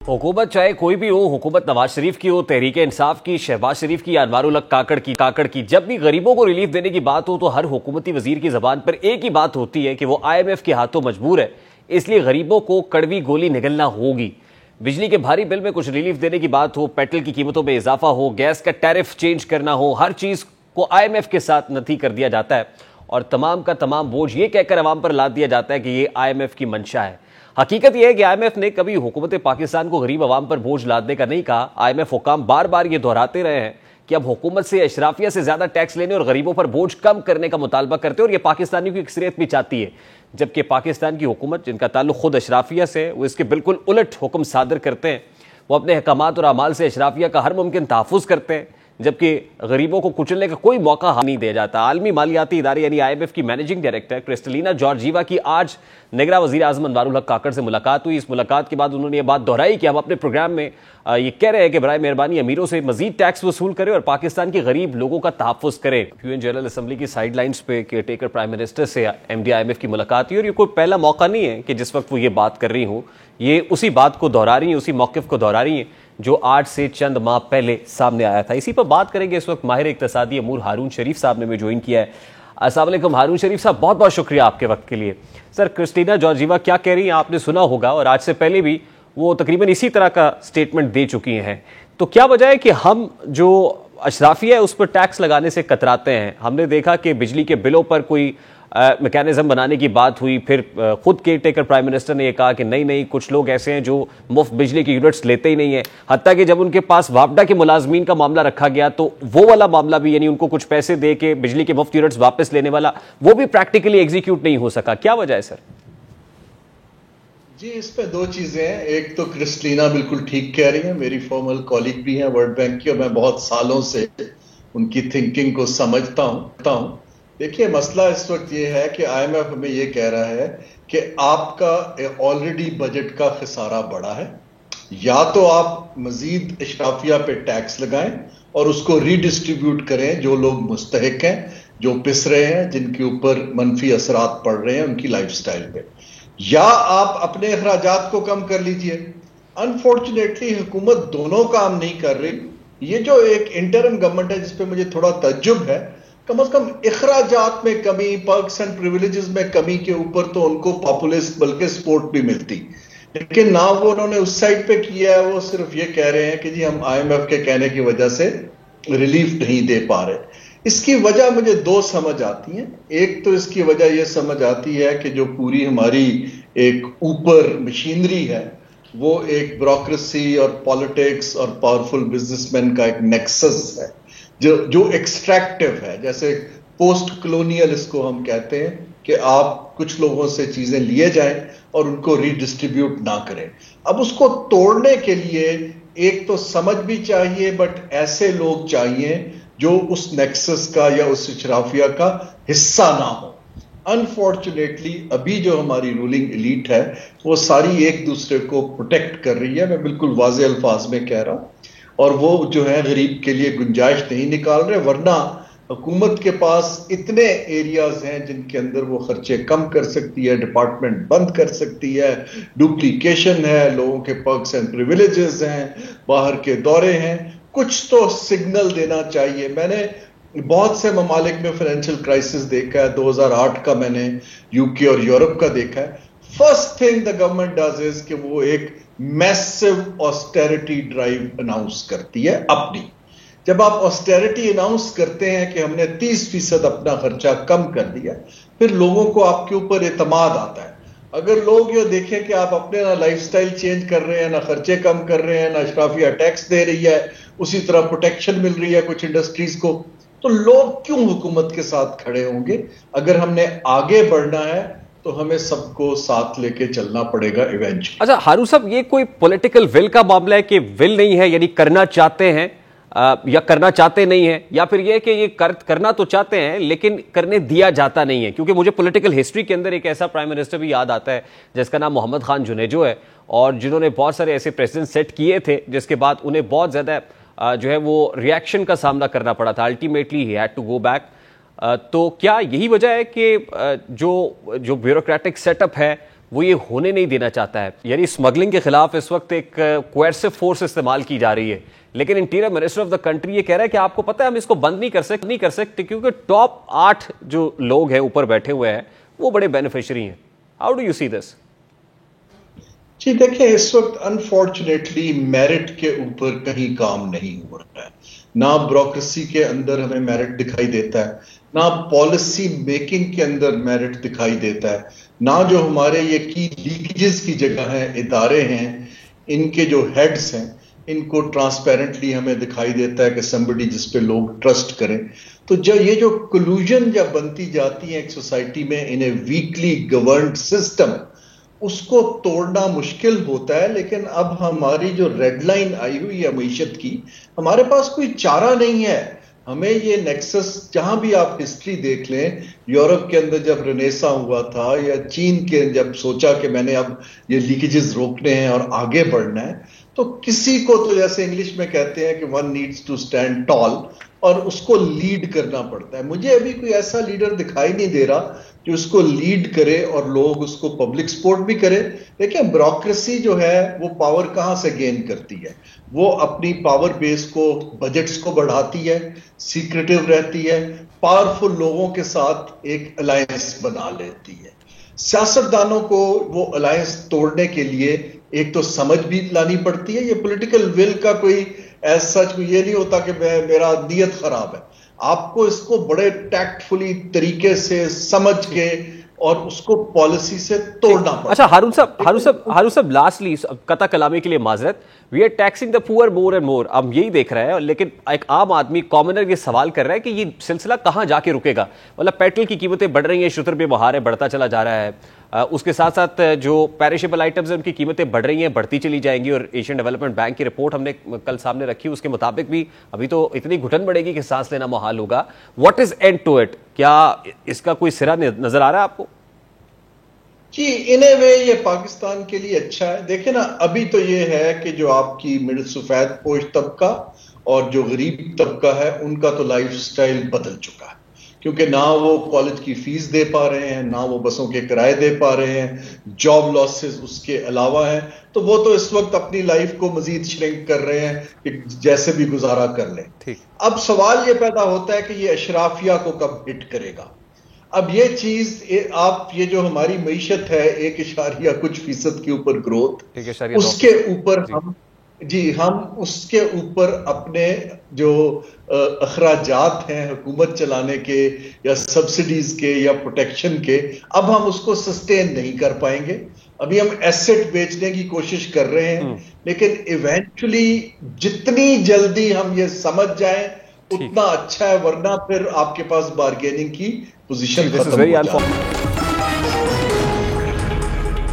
हुकूमत चाहे कोई भी हो, हुकूमत नवाज शरीफ की हो, तहरीक इंसाफ की, शहबाज शरीफ की या अनवारुल हक काकड़ की, जब भी गरीबों को रिलीफ देने की बात हो तो हर हुकूमती वजीर की जबान पर एक ही बात होती है कि वो IMF के हाथों मजबूर है, इसलिए गरीबों को कड़वी गोली निगलना होगी। बिजली के भारी बिल में कुछ रिलीफ देने की बात हो, पेट्रोल की कीमतों में इजाफा हो, गैस का टैरिफ चेंज करना हो, हर चीज को IMF के साथ नथी कर दिया जाता है और तमाम का तमाम बोझ ये कहकर अवाम पर लाद दिया जाता है कि ये IMF की मंशा है। हकीकत यह है कि IMF ने कभी हुकूमत पाकिस्तान को गरीब अवाम पर बोझ लादने का नहीं कहा। IMF हुकाम बार बार ये दोहराते रहे हैं कि अब हुकूमत से अशराफिया से ज्यादा टैक्स लेने और गरीबों पर बोझ कम करने का मुतालबा करते हैं और ये पाकिस्तानियों की अक्सरियत भी चाहती है, जबकि पाकिस्तान की हुकूमत जिनका ताल्लुक खुद अशराफिया से है वो इसके बिल्कुल उलट हुक्म सादर करते हैं। वो अपने अहकामात और अमाल से अशराफिया का हर मुमकिन तहफ़्फ़ुज़ करते हैं, जबकि गरीबों को कुचलने का कोई मौका नहीं दिया जाता। आलमी मालियाती इदारे यानी IMF की मैनेजिंग डायरेक्टर क्रिस्टलिना जॉर्जीवा की आज निगरान वज़ीर आज़म अनवारुल हक काकड़ से मुलाकात हुई। इस मुलाकात के बाद उन्होंने ये बात दोहराई कि हम अपने प्रोग्राम में ये कह रहे हैं कि बराए मेहरबानी अमीरों से मजीद टैक्स वसूल करें और पाकिस्तान के गरीब लोगों का तहफ़्फ़ुज़ करें। UN जनरल असम्बली की साइड लाइन्स पे केयरटेकर प्राइम मिनिस्टर से MD IMF की मुलाकात हुई और ये कोई पहला मौका नहीं है कि जिस वक्त वो ये बात कर रही हूँ, ये उसी बात को दोहरा रही हैं, उसी मौक़िफ़ को दोहरा रही हैं जो आज से चंद माह पहले सामने आया था। इसी पर बात करेंगे इस वक्त माहिर इक़्तिसादी अमूर हारून शरीफ साहब ने हमें ज्वाइन किया है। अस्सलाम वालेकुम हारून शरीफ साहब, बहुत बहुत शुक्रिया आपके वक्त के लिए। सर, क्रिस्टीना जॉर्जीवा क्या कह रही हैं आपने सुना होगा और आज से पहले भी वो तकरीबन इसी तरह का स्टेटमेंट दे चुकी हैं। तो क्या वजह है कि हम जो अशराफिया है उस पर टैक्स लगाने से कतराते हैं? हमने देखा कि बिजली के बिलों पर कोई मैकेनिज्म बनाने की बात हुई, फिर खुद केयरटेकर प्राइम मिनिस्टर ने यह कहा कि नहीं कुछ लोग ऐसे हैं जो मुफ्त बिजली के यूनिट्स लेते ही नहीं है। हत्ता कि जब उनके पास वापडा के मुलाजमीन का मामला रखा गया तो वो वाला मामला भी, यानी उनको कुछ पैसे दे के बिजली के मुफ्त यूनिट्स वापस लेने वाला, वो भी प्रैक्टिकली एग्जीक्यूट नहीं हो सका। क्या वजह है सर? जी, इस पे दो चीजें हैं। एक तो क्रिस्टलिना बिल्कुल ठीक कह रही है, मेरी फॉर्मल कॉलीग भी हैं वर्ल्ड बैंक की और मैं बहुत सालों से उनकी थिंकिंग को समझता हूं। देखिए, मसला इस वक्त ये है कि IMF हमें ये कह रहा है कि आपका ऑलरेडी बजट का खसारा बड़ा है, या तो आप मजीद अशराफिया पे टैक्स लगाएं और उसको रीडिस्ट्रीब्यूट करें जो लोग मुस्तहिक हैं, जो पिस रहे हैं, जिनके ऊपर मनफी असरात पड़ रहे हैं उनकी लाइफस्टाइल पे, या आप अपने अखराजात को कम कर लीजिए। अनफॉर्चुनेटली हुकूमत दोनों काम नहीं कर रही। ये जो एक इंटरिम गवर्नमेंट है जिसपे मुझे थोड़ा तज्जुब है, कम से कम इखराजात में कमी, पर्क्स एंड प्रिविलेजेस में कमी के ऊपर तो उनको पॉपुलिस्ट बल्कि सपोर्ट भी मिलती, लेकिन ना वो उन्होंने उस साइड पे किया है। वो सिर्फ ये कह रहे हैं कि जी हम IMF के कहने की वजह से रिलीफ नहीं दे पा रहे। इसकी वजह मुझे दो समझ आती हैं। एक तो इसकी वजह यह समझ आती है कि जो पूरी हमारी एक ऊपर मशीनरी है वो एक ब्यूरोक्रेसी और पॉलिटिक्स और पावरफुल बिजनेसमैन का एक नेक्सस है जो एक्सट्रैक्टिव है। जैसे पोस्ट कॉलोनियल इसको हम कहते हैं कि आप कुछ लोगों से चीजें लिए जाएं और उनको रीडिस्ट्रीब्यूट ना करें। अब उसको तोड़ने के लिए एक तो समझ भी चाहिए, बट ऐसे लोग चाहिए जो उस नेक्सस का या उस अशराफिया का हिस्सा ना हो। अनफॉर्चुनेटली अभी जो हमारी रूलिंग एलीट है वो सारी एक दूसरे को प्रोटेक्ट कर रही है, मैं बिल्कुल वाज़े अल्फाज में कह रहा हूं, और वो जो है गरीब के लिए गुंजाइश नहीं निकाल रहे। वरना हुकूमत के पास इतने एरियाज हैं जिनके अंदर वो खर्चे कम कर सकती है, डिपार्टमेंट बंद कर सकती है, डुप्लीकेशन है, लोगों के पर्क्स एंड प्रिविलेजेस हैं, बाहर के दौरे हैं। कुछ तो सिग्नल देना चाहिए। मैंने बहुत से ममालिक में फाइनेंशियल क्राइसिस देखा है, 2008 का मैंने यूके और यूरोप का देखा है। First thing the government does is कि वो एक मैसिव ऑस्टेरिटी ड्राइव अनाउंस करती है अपनी। जब आप ऑस्टेरिटी अनाउंस करते हैं कि हमने 30% अपना खर्चा कम कर दिया, फिर लोगों को आपके ऊपर एतमाद आता है। अगर लोग ये देखें कि आप अपने ना लाइफस्टाइल चेंज कर रहे हैं, ना खर्चे कम कर रहे हैं, ना अशराफिया टैक्स दे रही है, उसी तरह प्रोटेक्शन मिल रही है कुछ इंडस्ट्रीज को, तो लोग क्यों हुकूमत के साथ खड़े होंगे? अगर हमने आगे बढ़ना है तो हमें सबको साथ लेके चलना पड़ेगा इवेंचुअली। अच्छा हारून साहब, ये कोई पॉलिटिकल विल का मामला है कि विल नहीं है, यानी करना चाहते हैं या करना चाहते नहीं है, या फिर ये कि ये करना तो चाहते हैं लेकिन करने दिया जाता नहीं है? क्योंकि मुझे पॉलिटिकल हिस्ट्री के अंदर एक ऐसा प्राइम मिनिस्टर भी याद आता है जिसका नाम मोहम्मद खान जुनेजो है, और जिन्होंने बहुत सारे ऐसे प्रेसिडेंट सेट किए थे जिसके बाद उन्हें बहुत ज्यादा जो है वो रिएक्शन का सामना करना पड़ा था। Ultimately he had to go back. तो क्या यही वजह है कि जो ब्यूरोक्रेटिक सेटअप है وہ یہ ہونے نہیں دینا چاہتا ہے. یعنی اسمگلنگ کے خلاف اس وقت ایک کوئرسو فورس استعمال کی جا رہی ہے, لیکن interior minister of the country یہ کہہ رہا ہے کہ آپ کو پتہ ہے ہم اس کو بند نہیں کر سکتے کیونکہ ٹاپ 8 جو لوگ ہیں اوپر بیٹھے ہوئے ہیں وہ بڑے بینیفیشری ہیں. ہاؤ ڈو یو سی دس؟ جی دیکھیں, اس وقت انفارچونیٹلی میرٹ کے اوپر کہیں کام نہیں ہو رہا ہے. نہ بیوروکریسی کے اندر ہمیں میرٹ دکھائی دیتا ہے, نہ پالیسی میکنگ کے اندر میرٹ دکھائی دیتا ہے, نہ جو ہمارے یہ کی لیکیجز کی جگہ ہیں, ادارے ہیں, ان کے جو ہیڈز ہیں, ان کو ٹرانسپیرنٹلی ہمیں دکھائی دیتا ہے کہ somebody جس پہ لوگ ٹرسٹ کریں. تو یہ جو کلوژن جب بنتی جاتی ہے ایک سوسائٹی میں ان اے ویکلی گورنڈ سسٹم, اس کو توڑنا مشکل ہوتا ہے. لیکن اب ہماری جو ریڈ لائن آئی ہوئی ہے معیشت کی, ہمارے پاس کوئی چارہ نہیں ہے. ہمیں یہ نیکسس, جہاں بھی آپ ہسٹری دیکھ لیں, یورپ کے اندر جب رنیسا ہوا تھا یا چین کے جب سوچا کہ میں نے اب یہ لیکیجز روکنے ہیں اور آگے بڑھنا ہے, تو کسی کو تو جیسے انگلش میں کہتے ہیں کہ ون نیڈس ٹو اسٹینڈ ٹال, اور اس کو لیڈ کرنا پڑتا ہے. مجھے ابھی کوئی ایسا لیڈر دکھائی نہیں دے رہا جو اس کو لیڈ کرے اور لوگ اس کو پبلک سپورٹ بھی کرے. دیکھیں بیوروکریسی جو ہے وہ پاور کہاں سے گین کرتی ہے؟ وہ اپنی پاور بیس کو, بجٹس کو بڑھاتی ہے, سیکریٹو رہتی ہے, پاورفل لوگوں کے ساتھ ایک الائنس بنا لیتی ہے. سیاستدانوں کو وہ الائنس توڑنے کے لیے ایک تو سمجھ بھی لانی پڑتی ہے. یہ پولیٹیکل ول کا کوئی ایز سچ یہ نہیں ہوتا کہ میرا نیت خراب ہے. آپ کو اس کو بڑے ٹیکٹفلی طریقے سے سمجھ کے اور اس کو پالیسی سے توڑنا پڑتا ہے. اچھا ہارون صاحب لاسٹلی قطع کلامی کے لیے معذرت, وی آر ٹیکسنگ دا پور مور اینڈ مور, ہم یہی دیکھ رہے ہیں, لیکن ایک عام آدمی کامنر یہ سوال کر رہا ہے کہ یہ سلسلہ کہاں جا کے رکے گا؟ مطلب پیٹرول کی قیمتیں بڑھ رہی ہیں, شتر بے بہار ہے, بڑھتا چلا جا رہا ہے, اس کے ساتھ ساتھ جو پیرشیبل آئٹمز ہیں ان کی قیمتیں بڑھ رہی ہیں, بڑھتی چلی جائیں گی, اور ایشین ڈیولپمنٹ بینک کی رپورٹ ہم نے کل سامنے رکھی, اس کے مطابق بھی ابھی تو اتنی گھٹن بڑھے گی کہ سانس لینا محال ہوگا. What is end to it? کیا اس کا کوئی سرا نظر آ رہا ہے آپ کو؟ جی ان اے وے یہ پاکستان کے لیے اچھا ہے. دیکھیں نا, ابھی تو یہ ہے کہ جو آپ کی مڈل سفید پوش طبقہ اور جو غریب طبقہ ہے ان کا تو لائف سٹائل بدل چکا ہے, کیونکہ نہ وہ کالج کی فیس دے پا رہے ہیں, نہ وہ بسوں کے کرائے دے پا رہے ہیں, جاب لاسز اس کے علاوہ ہیں. تو وہ تو اس وقت اپنی لائف کو مزید شرنک کر رہے ہیں کہ جیسے بھی گزارا کر لیں. اب سوال یہ پیدا ہوتا ہے کہ یہ اشرافیہ کو کب ہٹ کرے گا؟ اب یہ چیز آپ, یہ جو ہماری معیشت ہے 1.کچھ% کے اوپر گروتھ, اس کے اوپر ہم اس کے اوپر اپنے جو اخراجات ہیں حکومت چلانے کے یا سبسڈیز کے یا پروٹیکشن کے, اب ہم اس کو سسٹین نہیں کر پائیں گے. ابھی ہم ایسٹ بیچنے کی کوشش کر رہے ہیں, لیکن ایونچولی جتنی جلدی ہم یہ سمجھ جائیں اتنا اچھا ہے, ورنہ پھر آپ کے پاس بارگیننگ کی پوزیشن ختم ہو جائے.